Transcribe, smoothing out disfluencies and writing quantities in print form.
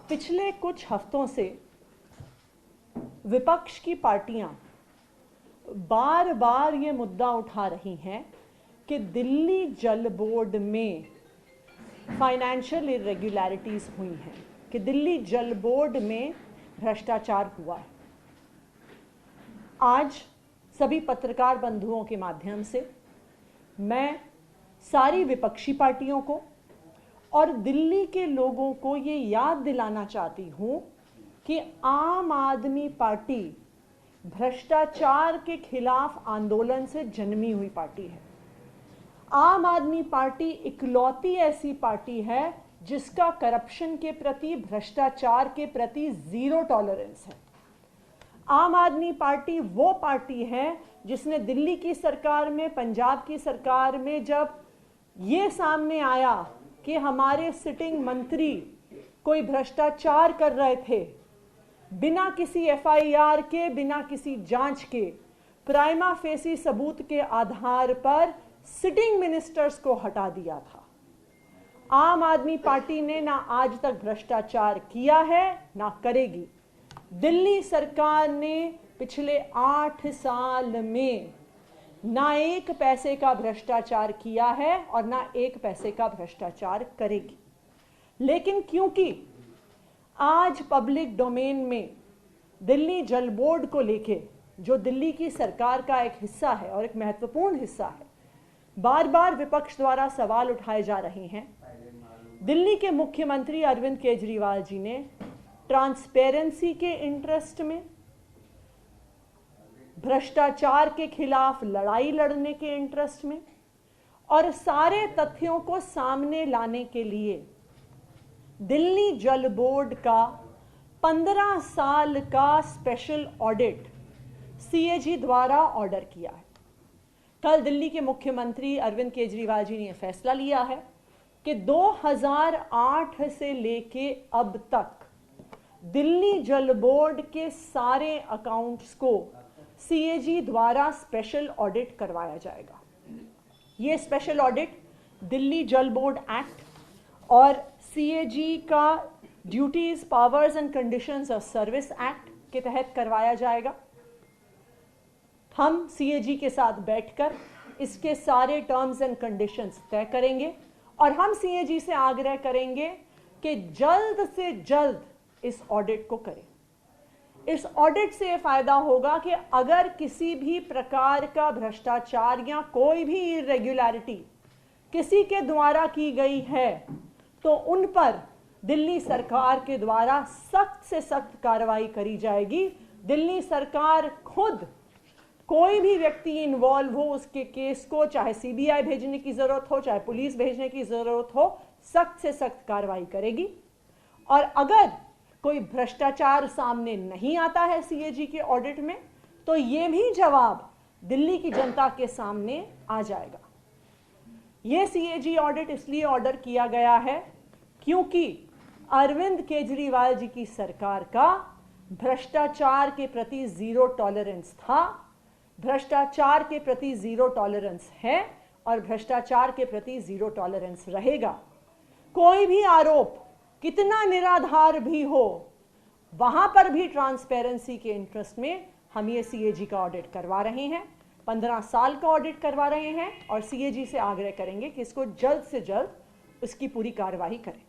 पिछले कुछ हफ्तों से विपक्ष की पार्टियां बार बार ये मुद्दा उठा रही हैं कि दिल्ली जल बोर्ड में फाइनेंशियल इरेगुलरिटीज हुई हैं, कि दिल्ली जल बोर्ड में भ्रष्टाचार हुआ है। आज सभी पत्रकार बंधुओं के माध्यम से मैं सारी विपक्षी पार्टियों को और दिल्ली के लोगों को ये याद दिलाना चाहती हूँ कि आम आदमी पार्टी भ्रष्टाचार के खिलाफ आंदोलन से जन्मी हुई पार्टी है। आम आदमी पार्टी इकलौती ऐसी पार्टी है जिसका करप्शन के प्रति, भ्रष्टाचार के प्रति जीरो टॉलरेंस है। आम आदमी पार्टी वो पार्टी है जिसने दिल्ली की सरकार में, पंजाब की सरकार में जब ये सामने आया कि हमारे सिटिंग मंत्री कोई भ्रष्टाचार कर रहे थे, बिना किसी एफआईआर के, बिना किसी जांच के, प्राइमा फेसी सबूत के आधार पर सिटिंग मिनिस्टर्स को हटा दिया था। आम आदमी पार्टी ने ना आज तक भ्रष्टाचार किया है ना करेगी। दिल्ली सरकार ने पिछले 8 साल में ना एक पैसे का भ्रष्टाचार किया है और ना एक पैसे का भ्रष्टाचार करेगी। लेकिन क्योंकि आज पब्लिक डोमेन में दिल्ली जल बोर्ड को लेके, जो दिल्ली की सरकार का एक हिस्सा है और एक महत्वपूर्ण हिस्सा है, बार बार विपक्ष द्वारा सवाल उठाए जा रहे हैं। दिल्ली के मुख्यमंत्री अरविंद केजरीवाल जी ने ट्रांसपेरेंसी के इंटरेस्ट में, भ्रष्टाचार के खिलाफ लड़ाई लड़ने के इंटरेस्ट में और सारे तथ्यों को सामने लाने के लिए दिल्ली जल बोर्ड का 15 साल का स्पेशल ऑडिट सीएजी द्वारा ऑर्डर किया है। कल दिल्ली के मुख्यमंत्री अरविंद केजरीवाल जी ने फैसला लिया है कि 2008 से लेके अब तक दिल्ली जल बोर्ड के सारे अकाउंट्स को सीएजी द्वारा स्पेशल ऑडिट करवाया जाएगा। ये स्पेशल ऑडिट दिल्ली जल बोर्ड एक्ट और सीएजी का duties, powers and conditions of service act के तहत करवाया जाएगा। हम सीएजी के साथ बैठकर इसके सारे टर्म्स एंड कंडीशंस तय करेंगे और हम सीएजी से आग्रह करेंगे कि जल्द से जल्द इस ऑडिट को करें। इस ऑडिट से यह फायदा होगा कि अगर किसी भी प्रकार का भ्रष्टाचार या कोई भी इरेगुलरिटी किसी के द्वारा की गई है तो उन पर दिल्ली सरकार के द्वारा सख्त से सख्त कार्रवाई करी जाएगी। दिल्ली सरकार खुद कोई भी व्यक्ति इन्वॉल्व हो, उसके केस को चाहे सीबीआई भेजने की जरूरत हो, चाहे पुलिस भेजने की जरूरत हो, सख्त से सख्त कार्रवाई करेगी। और अगर कोई भ्रष्टाचार सामने नहीं आता है सीएजी के ऑडिट में तो यह भी जवाब दिल्ली की जनता के सामने आ जाएगा। यह सीएजी ऑडिट इसलिए ऑर्डर किया गया है क्योंकि अरविंद केजरीवाल जी की सरकार का भ्रष्टाचार के प्रति जीरो टॉलरेंस था, भ्रष्टाचार के प्रति जीरो टॉलरेंस है और भ्रष्टाचार के प्रति जीरो टॉलरेंस रहेगा। कोई भी आरोप कितना निराधार भी हो, वहां पर भी ट्रांसपेरेंसी के इंटरेस्ट में हम ये सीएजी का ऑडिट करवा रहे हैं। 15 साल का ऑडिट करवा रहे हैं और सीएजी से आग्रह करेंगे कि इसको जल्द से जल्द उसकी पूरी कार्रवाई करें।